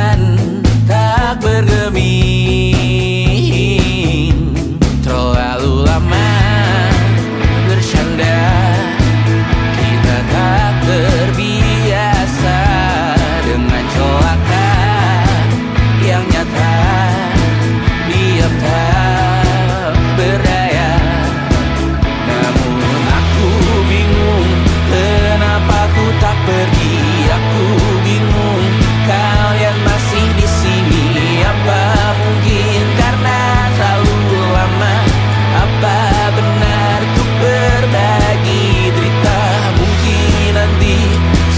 dan tak bergeming. Terlalu lama bersandar, kita tak terbiasa dengan celaka yang nyata. Diam tak berdaya, namun aku bingung kenapa ku tak pergi. Aku bingung kalian masih di sini. Apa mungkin karena terlalu lama? Apa benar ku berbagi derita? Mungkin nanti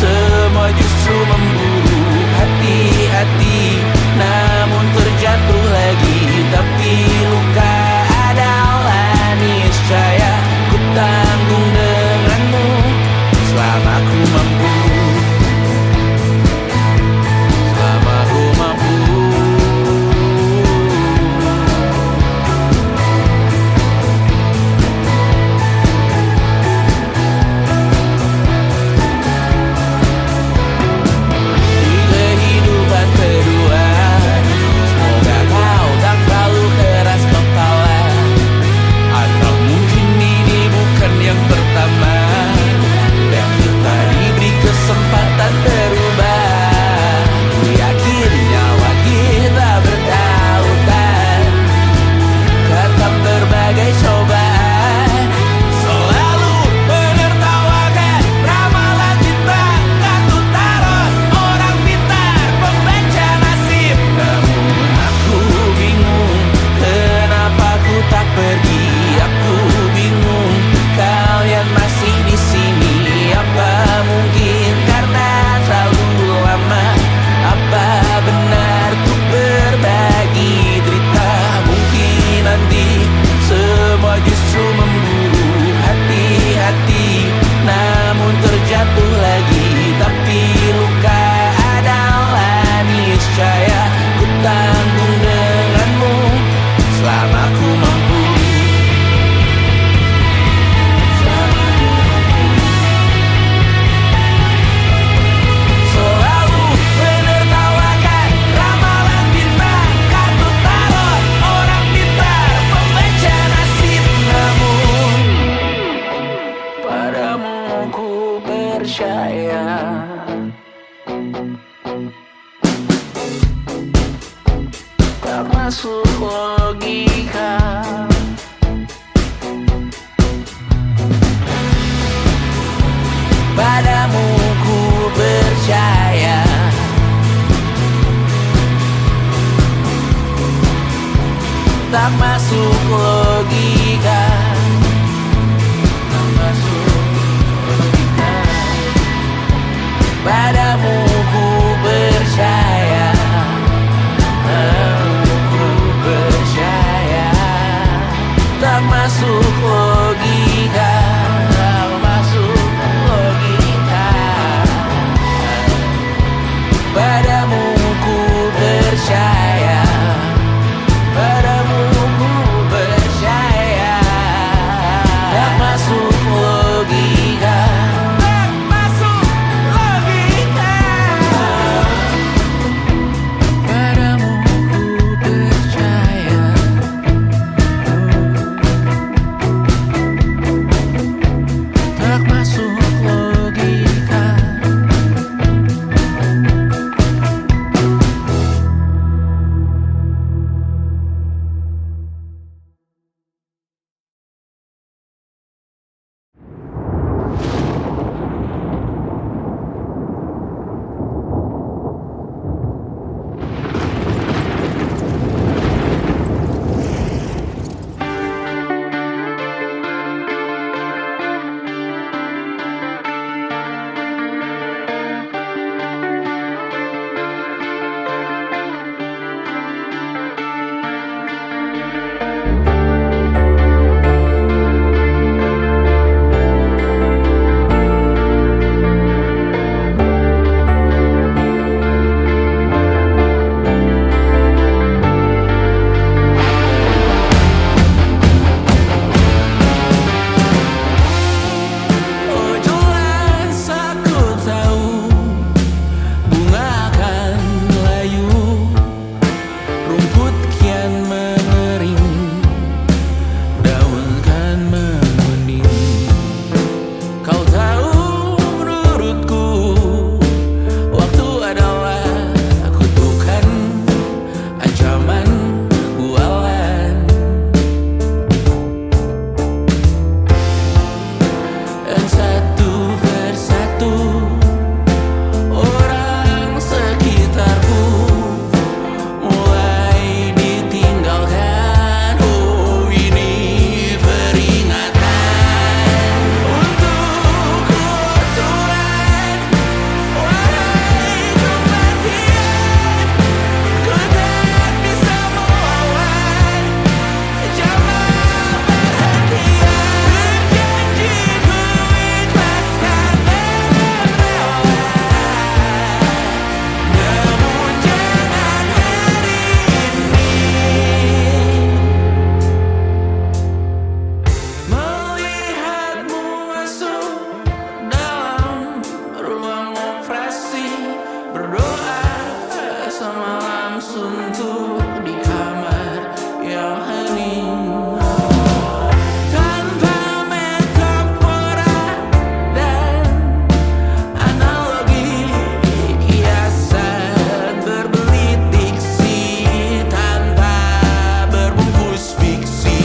semua justru memburu hati-hati, namun terjatuh lagi. Tapi luka adalah niscaya ku tanggung denganmu selama ku mampu. Selama ku mampu. Di kehidupan kedua, semoga kau tak terlalu keras kepala. Atau mungkin ini bukan yang pertama dan kita diberi kesempatan berubah. Ku yakin nyawa kita bertautan, tetap berbagai cobaan. Selalu menertawakan ramalan cinta, kartu tarot orang pintar, pembaca nasib. Namun aku bingung kenapa ku tak pergi. Aku bingung kalian masih di sini. Apa mungkin karena terlalu lama? Apa benar ku berbagi derita? Mungkin nanti semua justru memburu hati-hati, namun terjatuh lagi. Tapi luka adalah niscaya ku tanggung denganmu selama ku mampu. Selalu menertawakan ramalan bintang, kartu tarot orang pintar, pembaca nasib. Namun padamu ku percaya. Tak masuk logika. Padamu ku percaya. Tak masuk logika. Tak masuk logika. Padamu ku percaya. Padamu ku percaya. Tak masuk logika. Tak masuk logika. Padamu ku percaya. Padamu ku percaya. Tak masuk logika. Tak masuk logika. suntuk di kamar yang hening. Tanpa metafora dan analogi, kiasan berbelit diksi tanpa berbungkus fiksi.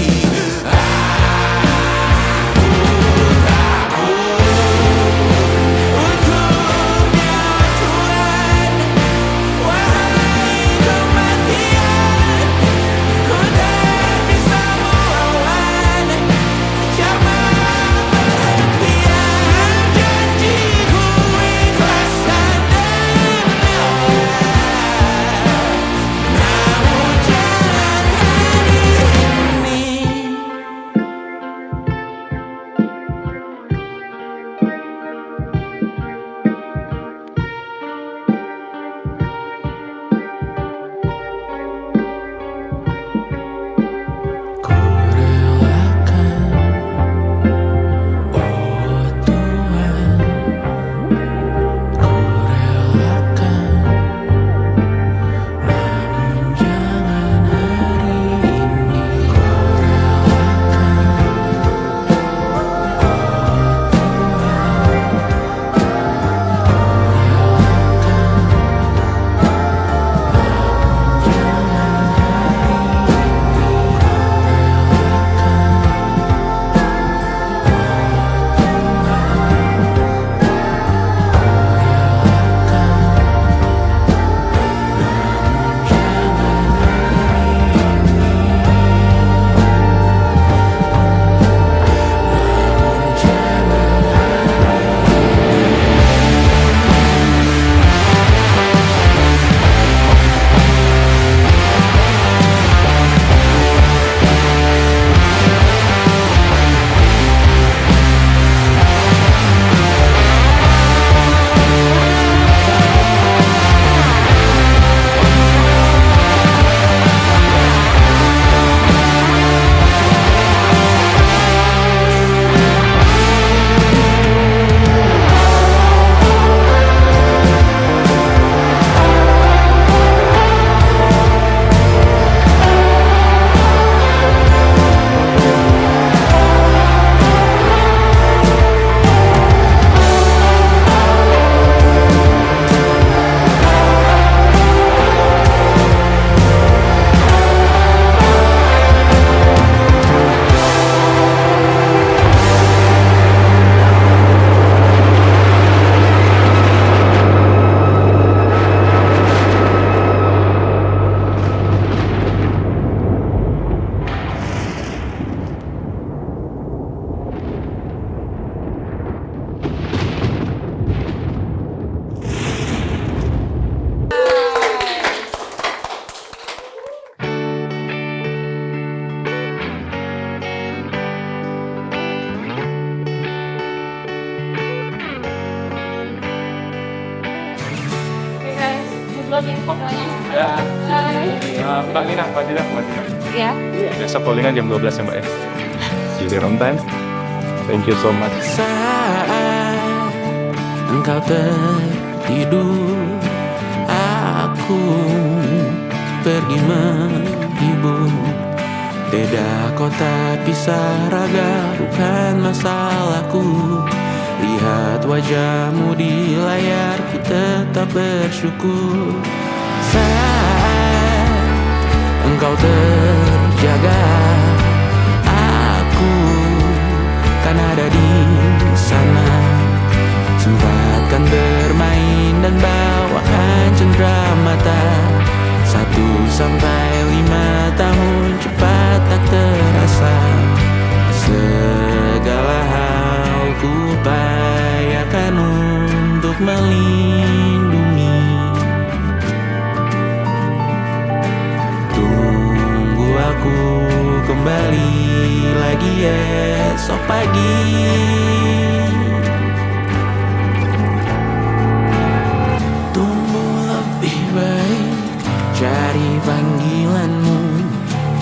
Mbak Nina, Mbak Nina. Ya. Besok callingan jam 12 ya Mbak ya. See you on time. Thank you so much. Saat engkau tertidur, aku pergi menghibur. Beda kota pisah raga bukan masalahku. Lihat wajahmu di layar, ku tetap bersyukur. Saat engkau terjaga, aku kan ada di sana. Sempatkan bermain dan bawakan cendera mata. 1-5 tahun cepat tak terasa. Segala hal ku upayakan untuk melindungi. Tunggu aku kembali lagi esok pagi. Tumbuh lebih baik, cari panggilanmu.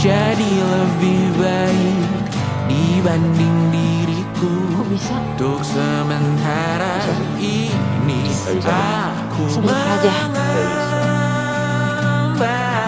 Jadi lebih baik dibanding diriku. Untuk sementara ini aku sebentar aja. mengembang.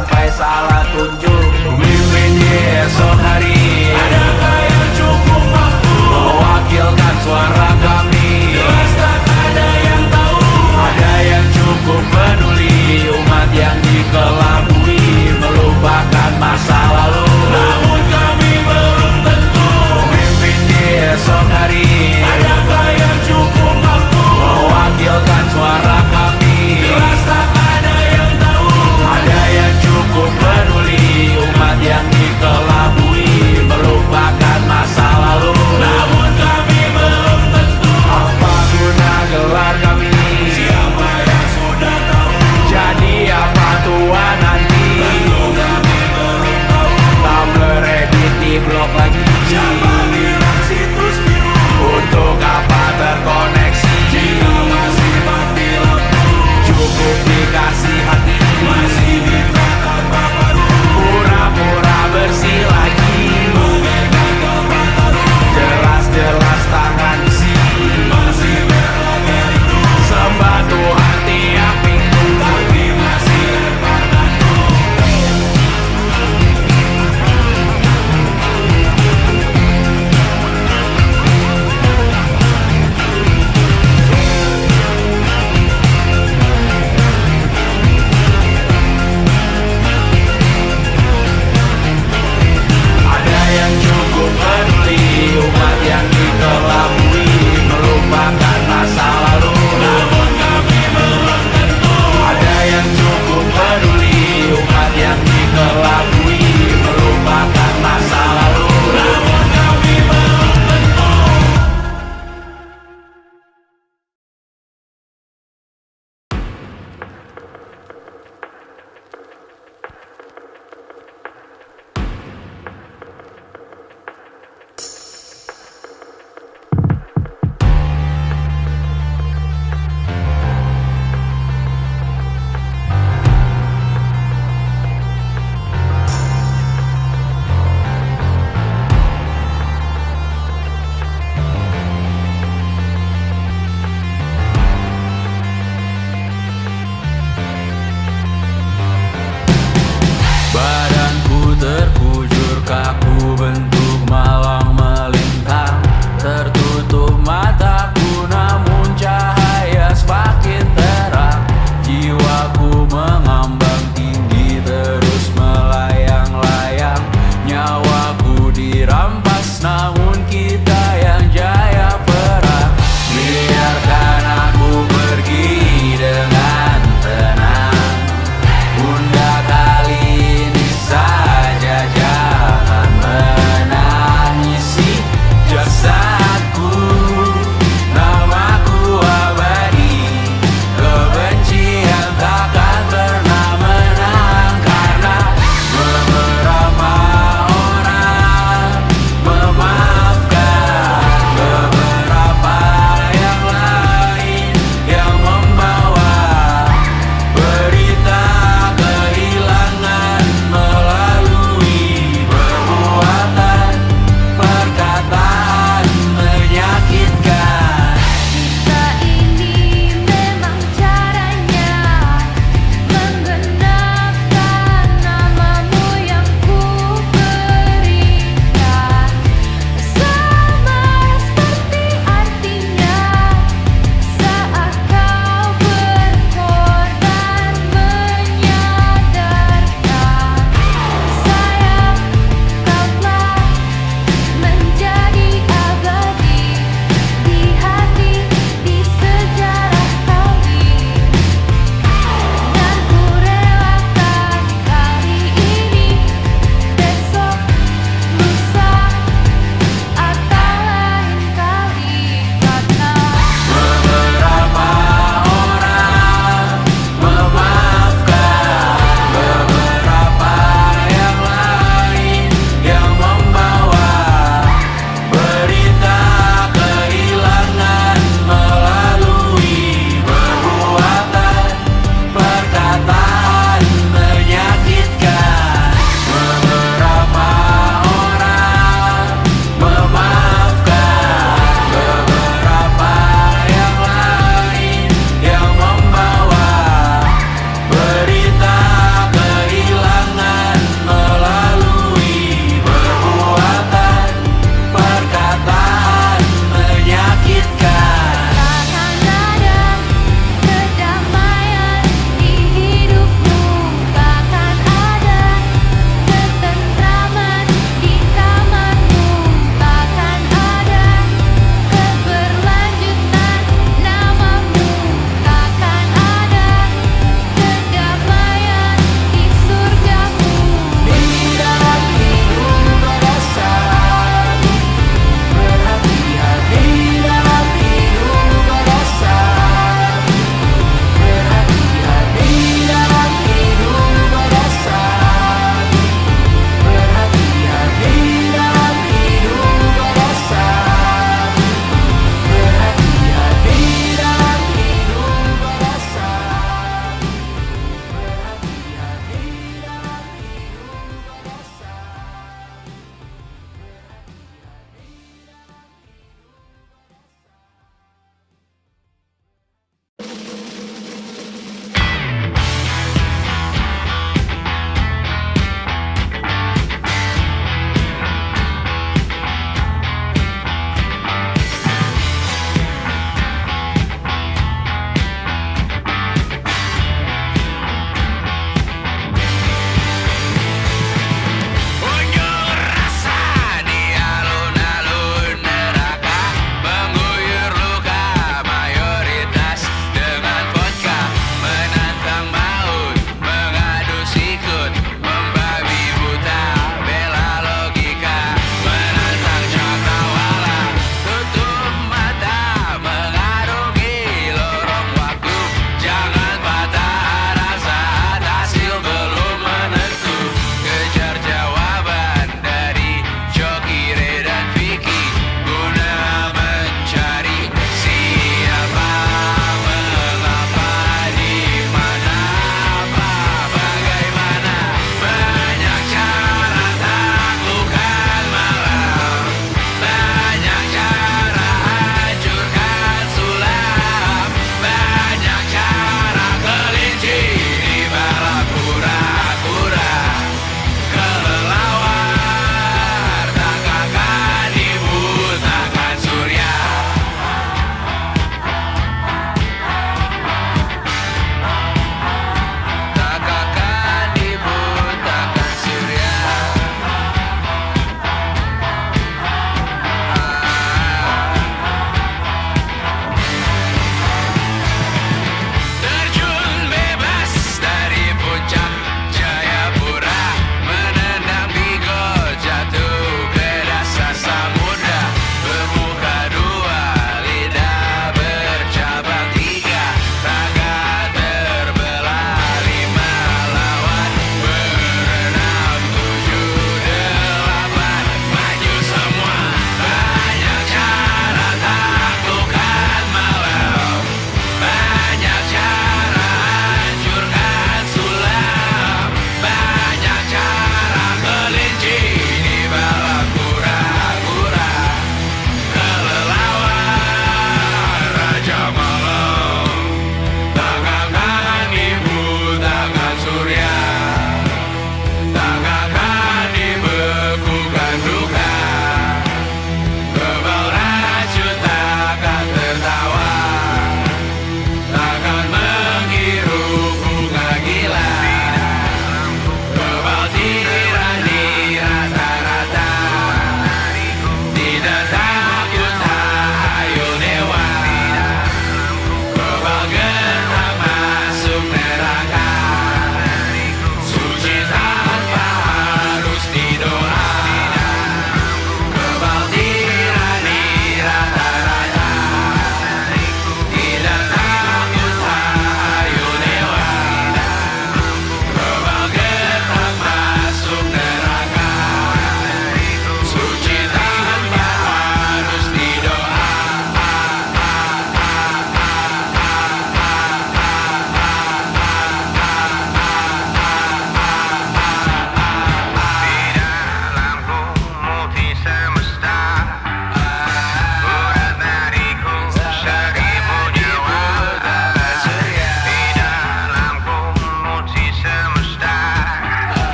sampai salah tunjuk. Pemimpin di esok hari, adakah yang cukup mampu mewakilkan suara kami? Jelas tak ada yang tahu. Ada yang cukup peduli umat yang dikelabui, melupakan masa lalu. Namun kami belum tentu pemimpin di esok hari. Adakah yang cukup mampu mewakilkan suara kami? Jelas tak ada yang tahu. Ada yang cukup peduli umat yang dikelabui,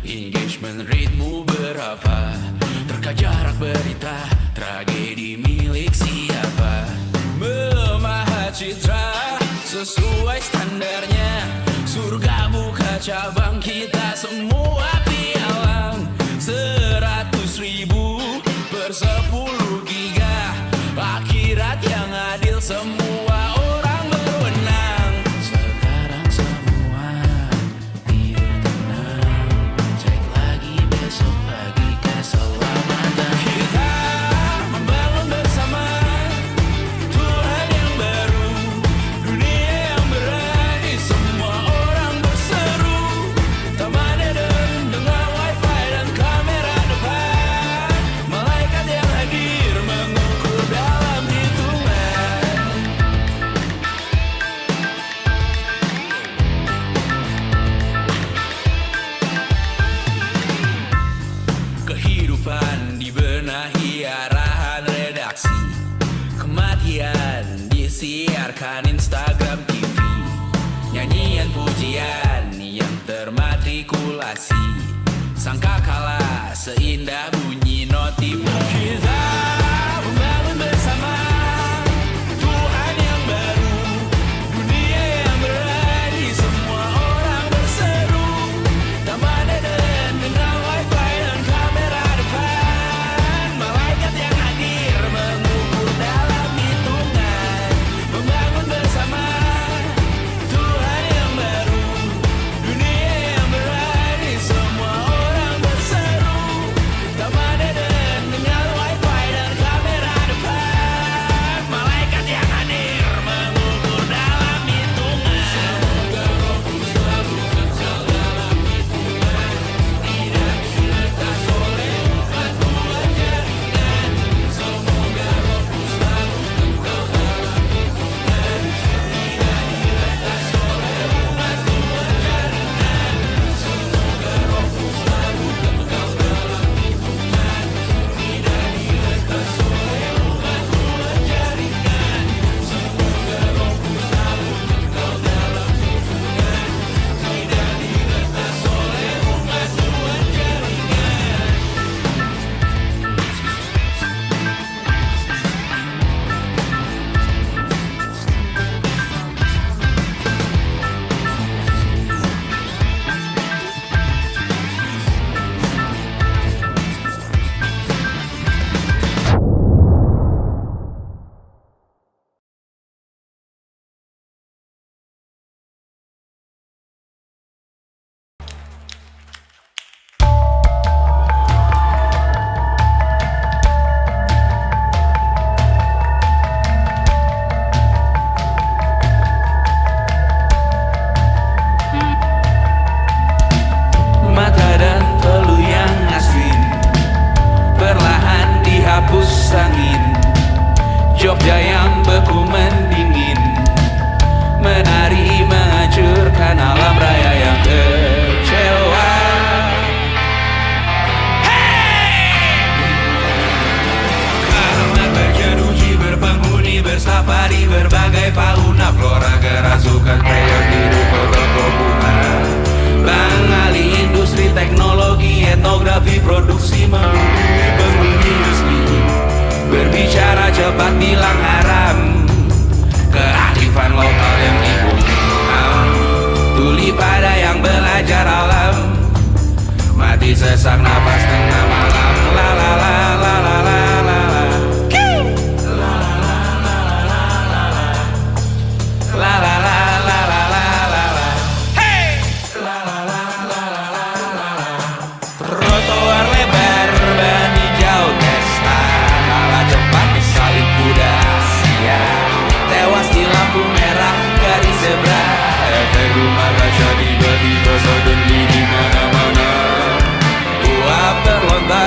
Engagement rate-mu berapa? Terka jarak berita, tragedi milik siapa? Memahat citra sesuai standarnya. Surga buka cabang, kita semua pialang. 100.000 per 10 giga. Akhirat yang adil, semua orang berwenang. Sekarang semua tidur tenang. Cek lagi besok pagi keselamatan. Kita membangun bersama Tuhan yang baru, dunia yang berani, semua orang berseru. Taman Eden dengan wifi dan kamera depan. Malaikat yang hadir mengukur dalam hitungan. Kehidupan dibenahi arahan redaksi. Kematian disiarkan Instagram TV. Nyanyian pujian yang termatrikulasi. Sangka kalah seindah bunyi notif. Kita membangun bersama Tuhan yang baru, dunia yang berani, semua orang berseru. Taman Eden dengan wifi dan kamera depan. Malaikat yang hadir mengukur dalam hitungan. Membangun bersama Tuhan yang baru, dunia yang berani, semua orang berseru. Taman Eden dengan wifi dan kamera depan. Malaikat yang hadir mengukur dalam hitungan. Semoga rohku selalu kekal dalam hitungan. Tidak diletas oleh batuan jaringan. Semoga rohku selalu kekal dalam hitungan. Tidak diletas oleh batuan jaringan. Semoga rohku selalu kekal dalam hitungan. Tidak diletas oleh batuan jaringan. Semoga rohku selalu kekal dalam hitungan. Tidak diletas oleh batuan jaringan. Mata dan teluh yang asing perlahan dihapus angin. Jogja yang beku mendingin, menari menghancurkan alam raya yang kecewa. Karena terjeruji berpenghuni bersafari berbagai fauna flora kerasukan keong hidup berbentuk bunga. Mengalih industri teknologi, etnografi, produksi memenuhi penghuni resmi. Berbicara cepat bilang haram, kearifan lokal yang dibuang. Tuli pada yang belajar alam, mati sesak nafas tengah malam. La la la la la la la la. La la la la la la la. La la la la la la la la. Hey! La la la la la la la la. Trotoar lebar ban hijau Tesla, kalah cepat disalip kuda Asia. Tewas di lampu merah garis zebra. Efek rumah kaca tiba-tiba suddenly di mana-mana. Uap terlontar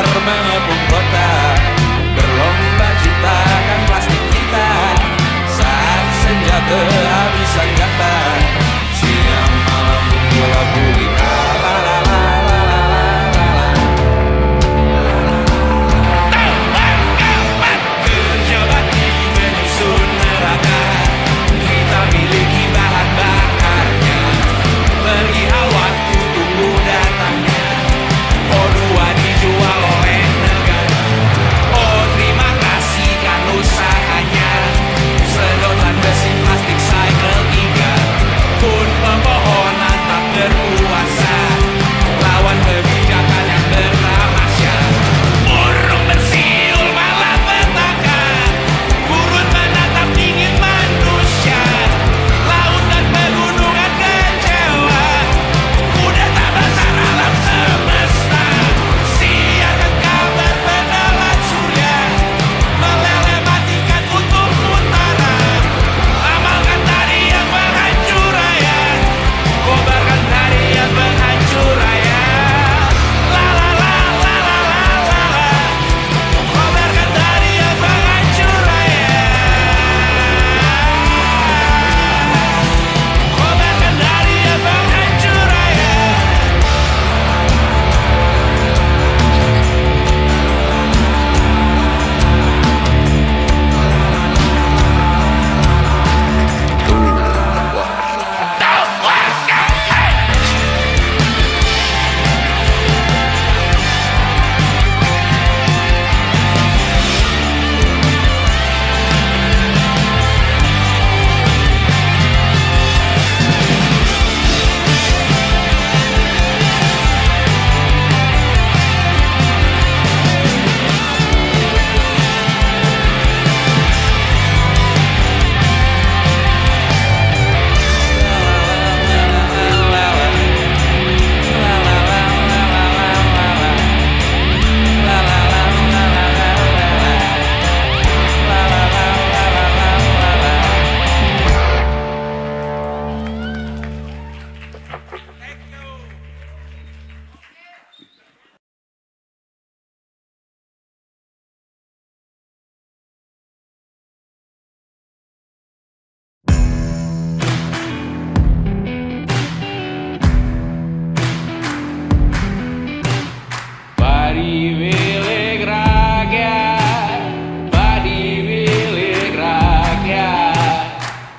Padi milik rakyat, padi milik rakyat.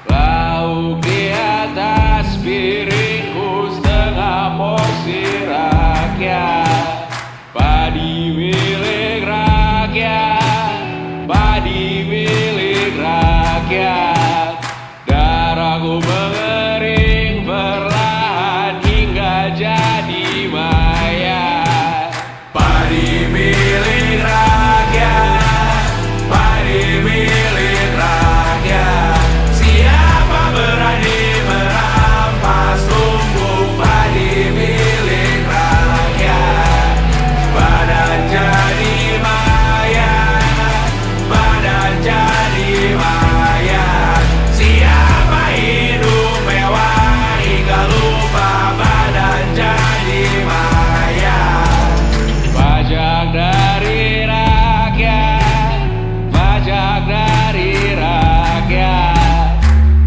Lauk di atas piringku setengah porsi rakyat. Padi milik rakyat, padi milik rakyat. Darahku mengering perlahan hingga jadi mayat. Padi milik rakyat, padi milik rakyat. Siapa berani merampas lumbung padi milik rakyat? Badan jadi mayat, badan jadi mayat. Siapa hidup mewah hingga lupa badan jadi mayat? Pajak dari rakyat, pajak dari rakyat.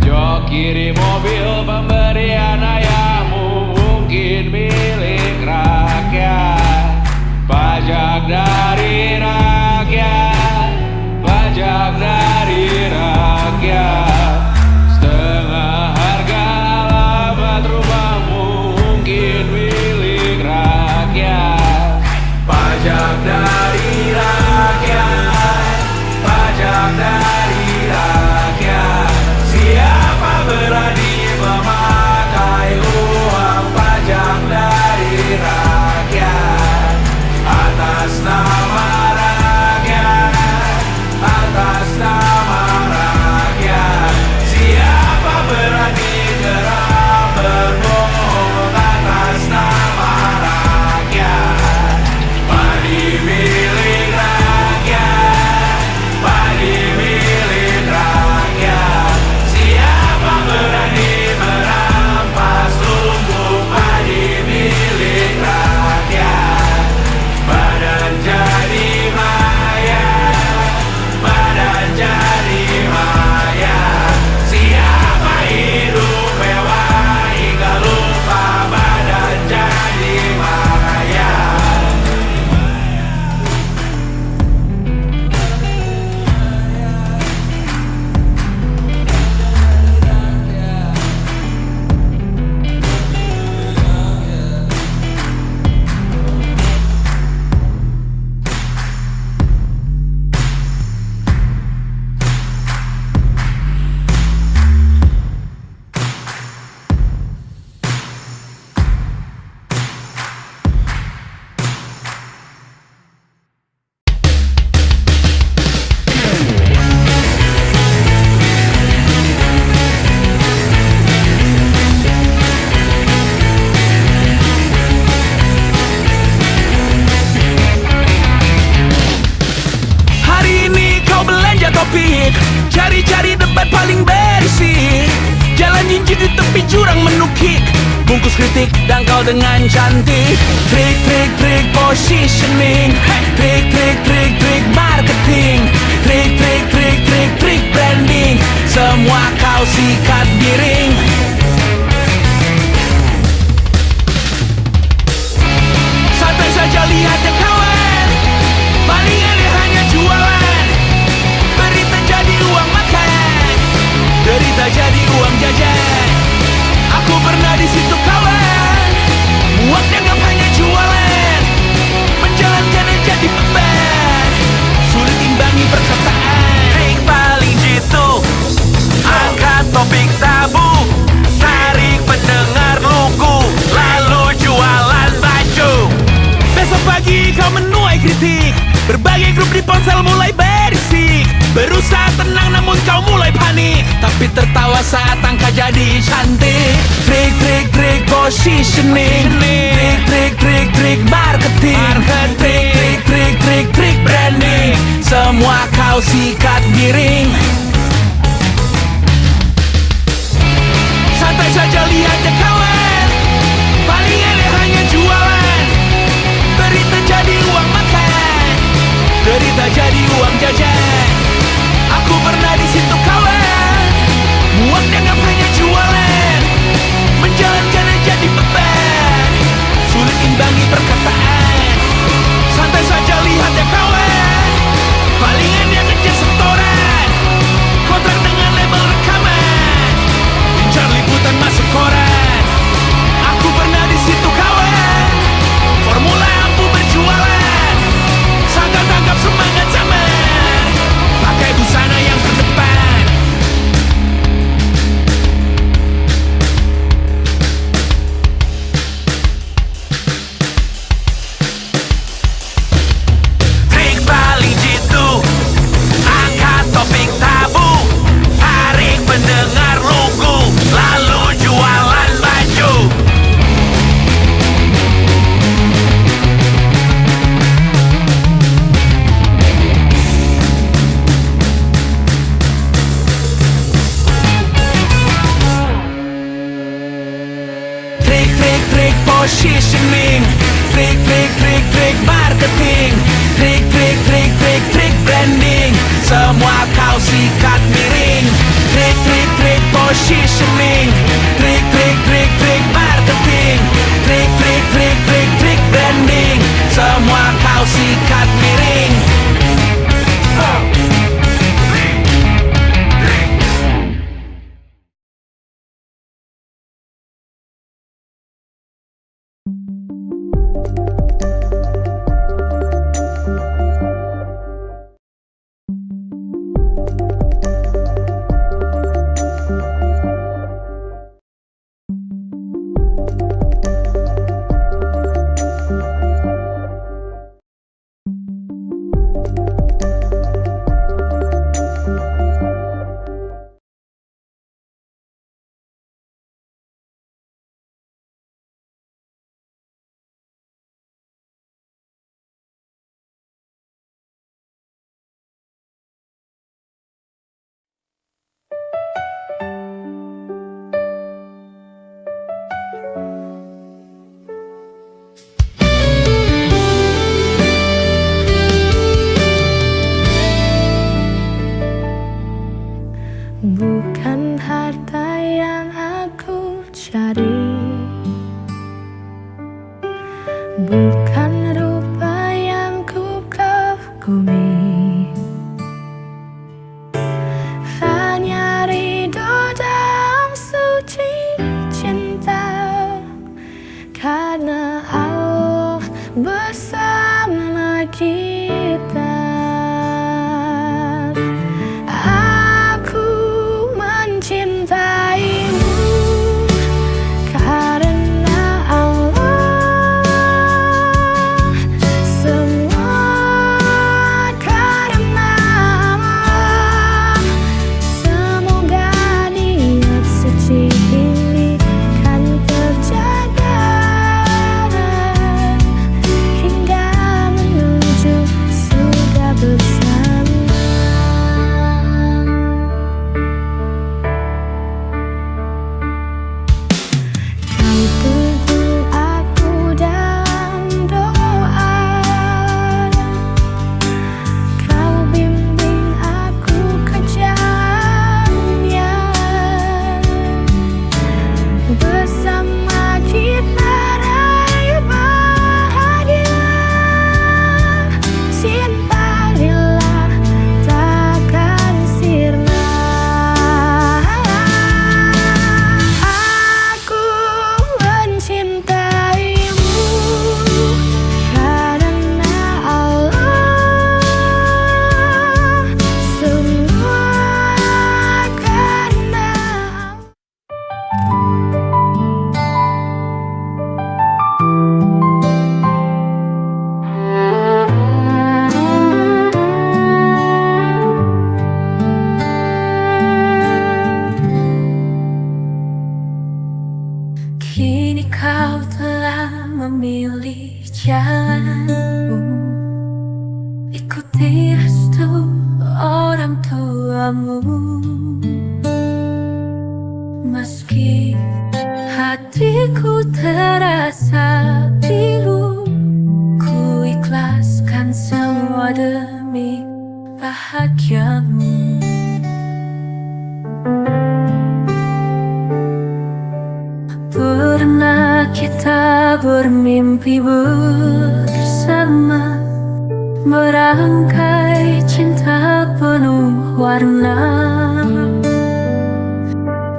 Jok kiri mobil pemberian ayahmu mungkin milik rakyat. Pajak dari rakyat, pajak dari rakyat. Setengah harga alamat rumahmu mungkin milik rakyat. Pajak dari rakyat, pajak dari rakyat. Siapa berani memakai uang pajak dari rakyat? Atas nama rakyat, atas nama rakyat. Siapa berani geram berbohong atas nama rakyat? Padi milik rakyat, padi milik rakyat. Siapa berani merampas lumbung padi milik rakyat? Badan jadi mayat, badan jadi mayat. Siapa hidup mewah hingga lupa badan jadi mayat? Hari ini kau belanja topik, cari-cari debat paling berisik. Jalan jinjit di tepi jurang menukik, bungkus kritik dangkal dengan cantik. Trik positioning, trik marketing, trik branding. Semua kau sikat giring. Santai saja lihat ya kawan, paling aneh hanya jualan. Berita jadi uang makan, derita jadi uang jajan. Aku pernah di situ kawan, muak dianggap hanya jualan, menjalankannya jadi beban, sulit imbangi perkataan. Trik paling jitu, angkat topik tabu, tarik pendengar lugu, lalu jualan baju. Besok pagi kau menuai kritik, berbagai grup di ponsel mulai berisik. Berusaha tenang namun kau mulai panik, tapi tertawa saat angka jadi cantik. Trik positioning, trik marketing, trik branding. Semua kau sikat giring. Santai saja lihat ya kawan, paling aneh hanya jualan. Berita jadi uang makan, derita jadi uang jajan. Aku pernah di situ kawan, muak dianggap hanya jualan, menjalankannya jadi beban, sulit imbangi perkataan. Bukan harta yang aku cari, bukan rupa yang ku kagumi, hanya ridho dan suci cinta karena Allah bersama kita. Cintaimu karena Allah, semua karena Allah. Semoga niat suci ini kan terjaga hingga menuju surga bersama. Bersama kita raih bahagia, cinta lillah takkan sirna. Aku mencintaimu karena Allah, semua karena kini kau telah memilih jalanmu, ikuti restu orang tuamu. Meski hatiku terasa pilu, ku ikhlaskan semua demi bahagiamu. Pernah kita bermimpi bersama, merangkai cinta penuh warna.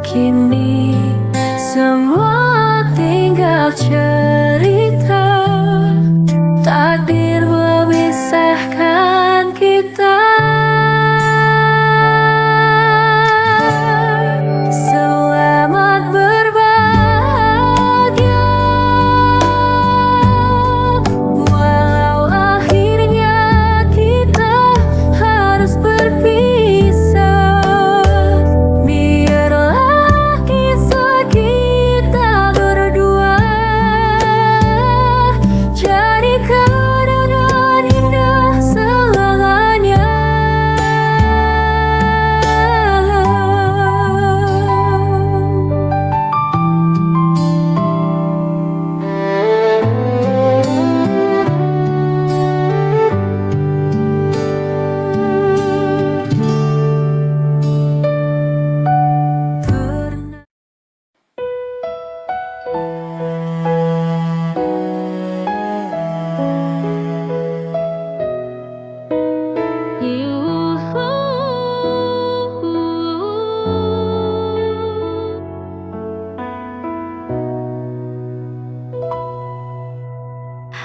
Kini semua tinggal cerita, takdir memisahkan kita. Selamat berbahagia, walau akhirnya kita harus berpisah. Biarlah kisah kita berdua jadi kenangan indah selamanya.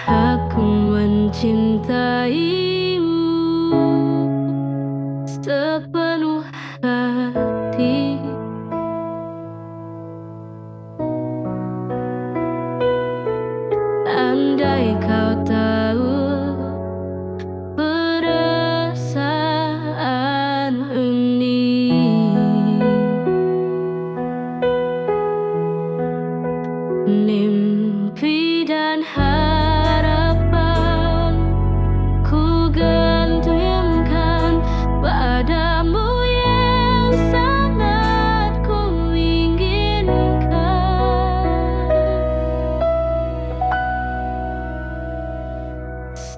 Aku mencintaimu sepenuh hati, andai kau tahu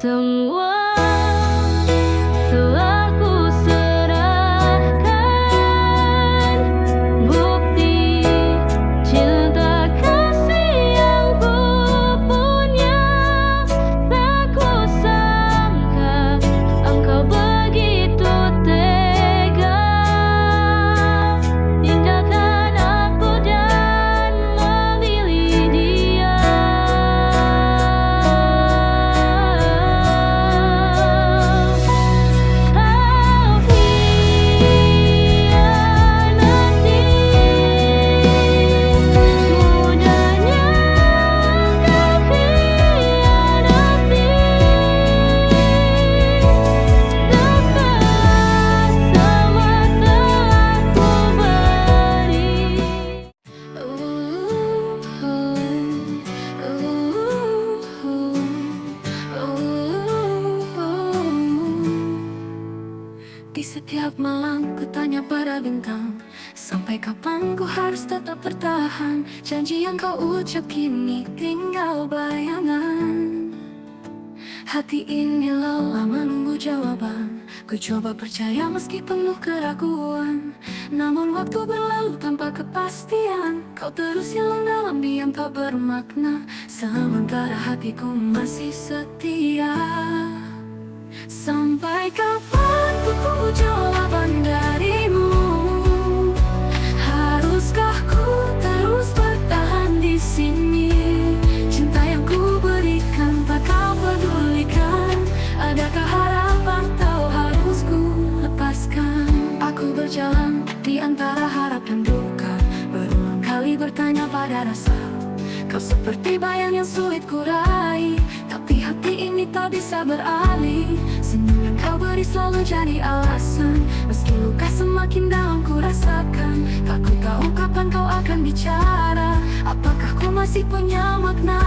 Semua telah ku serahkan, bukti cinta kasih yang ku punya. Tak ku sangka engkau begitu tega tinggalkan aku dan memilih dia. Di setiap malam ku tanya pada bintang, sampai kapan ku harus tetap bertahan? Janji yang kau ucap kini tinggal bayangan. Hati ini lelah menunggu jawaban. Ku coba percaya meski penuh keraguan, namun waktu berlalu tanpa kepastian. Kau terus hilang dalam diam tak bermakna, sementara hatiku masih setia. Sampai kapan ku tunggu jawaban darimu? Haruskah ku terus bertahan di sini? Cinta yang ku berikan tak kau pedulikan. Adakah harapan atau harus ku lepaskan? Aku berjalan di antara harap dan duka, berulang kali bertanya pada rasa. Kau seperti bayang yang sulit ku raih, tapi hati ini tak bisa beralih. Senyum yang kau beri selalu jadi alasan, meski luka semakin dalam ku rasakan. Tak ku tahu kapan kau akan bicara, apakah ku masih punya makna?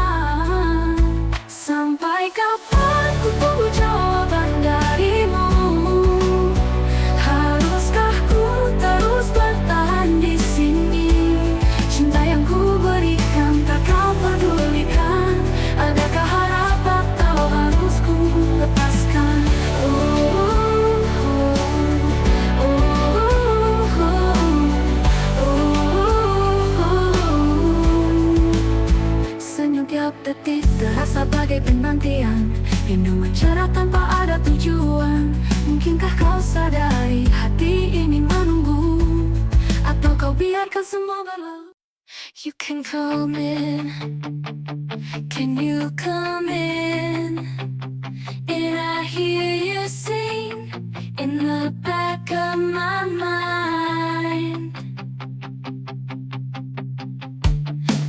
Sampai kapan ku tunggu jawaban darimu? Haruskah ku terus bertahan di sini? Cinta yang ku berikan tak kau pedulikan. Adakah harap atau harus ku lepaskan? Senyum tiap detik terasa bagai penantian, rindu mencerah tanpa ada tujuan. Mungkinkah kau sadari hati ini menunggu, atau kau biarkan semua berlalu? You can come in, can you come in? And I hear you sing in the back of my mind.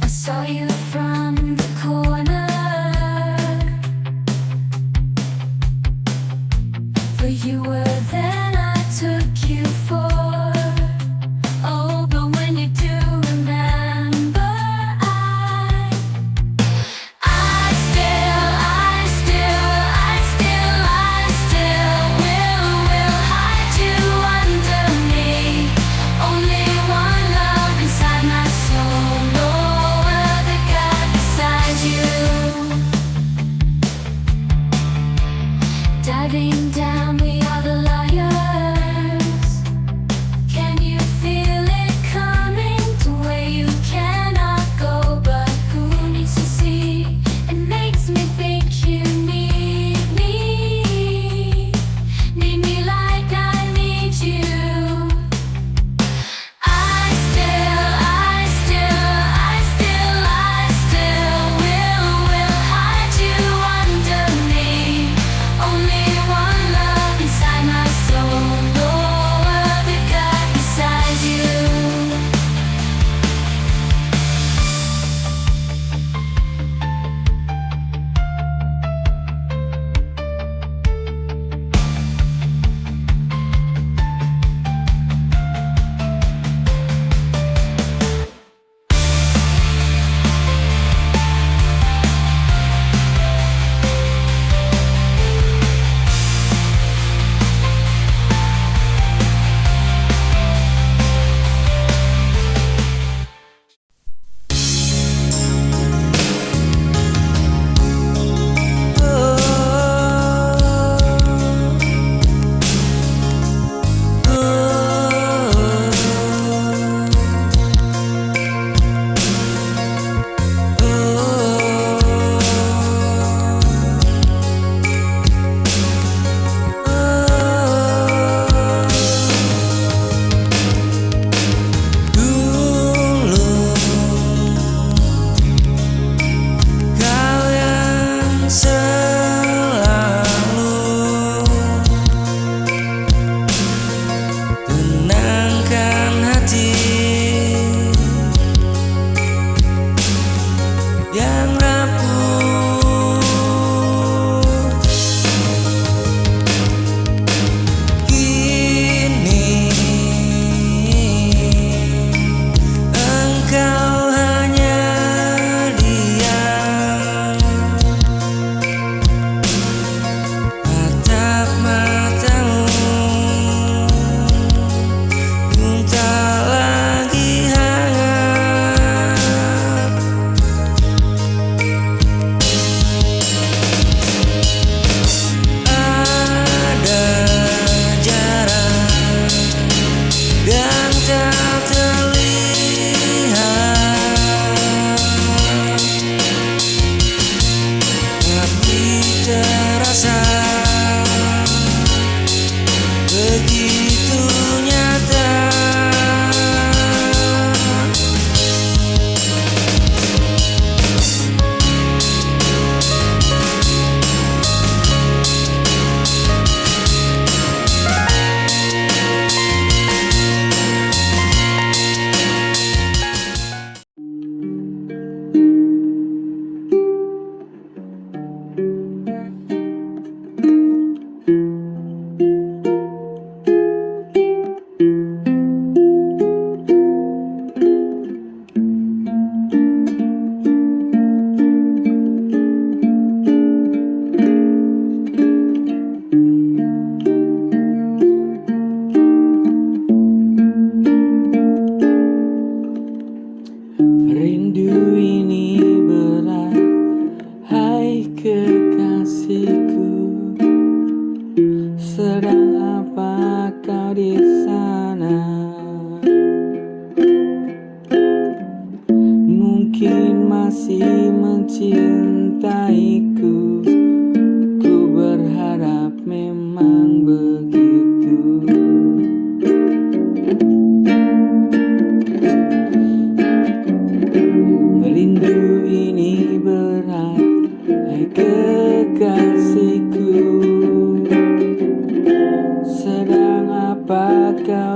I saw you from the corner, for you were then I took you for. Oh, but when you do remember, I still will hide you underneath. Only one love inside my soul, no other God besides you. Diving down, we are the liars. Can you feel it coming to where you cannot go? But who needs to see? It makes me think you need me like I need you. I still will hide you underneath. Only one love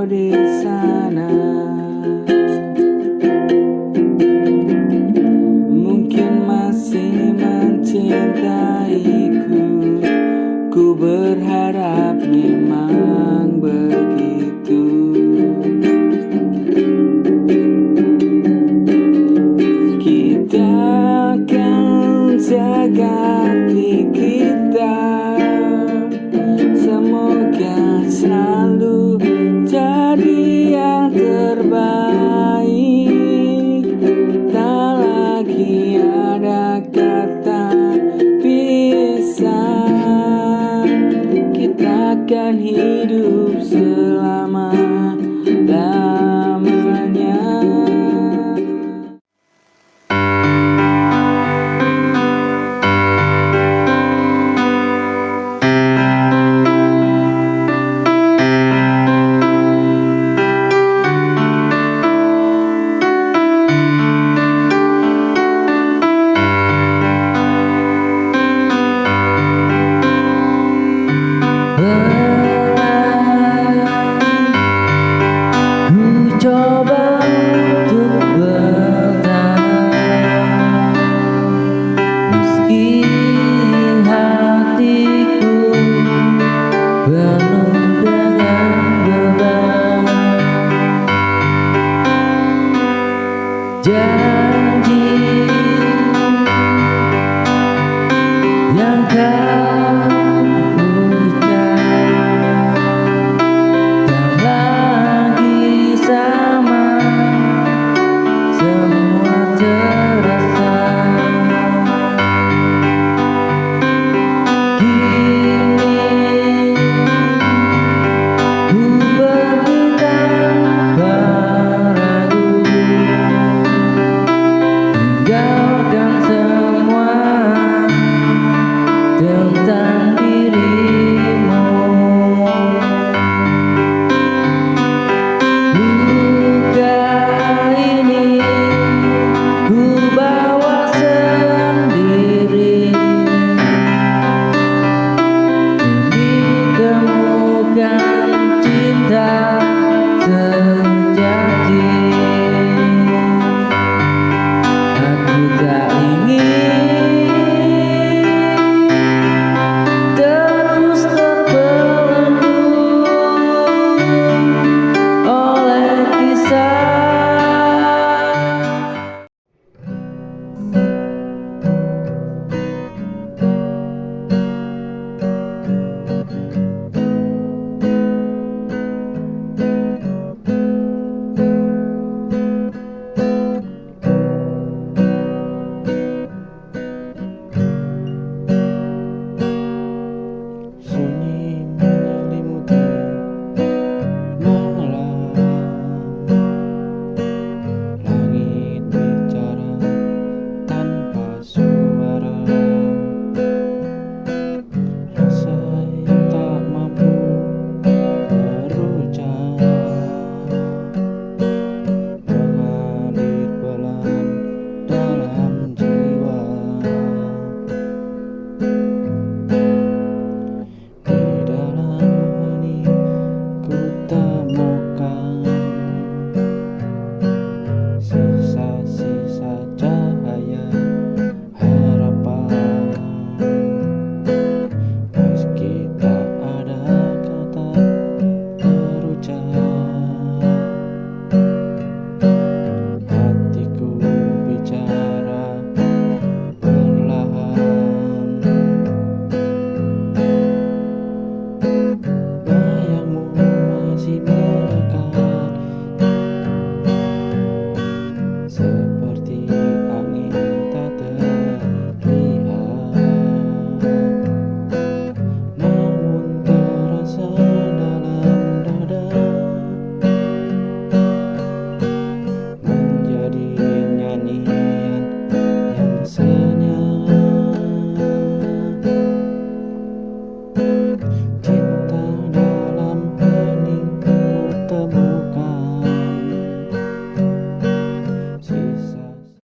kau di sana. Mungkin masih mencintaiku, ku berharap memang begitu. Kita akan jaga hati kita, semoga selalu jadi yang terbaik. Tak lagi ada kata pisah, kita akan hidup selama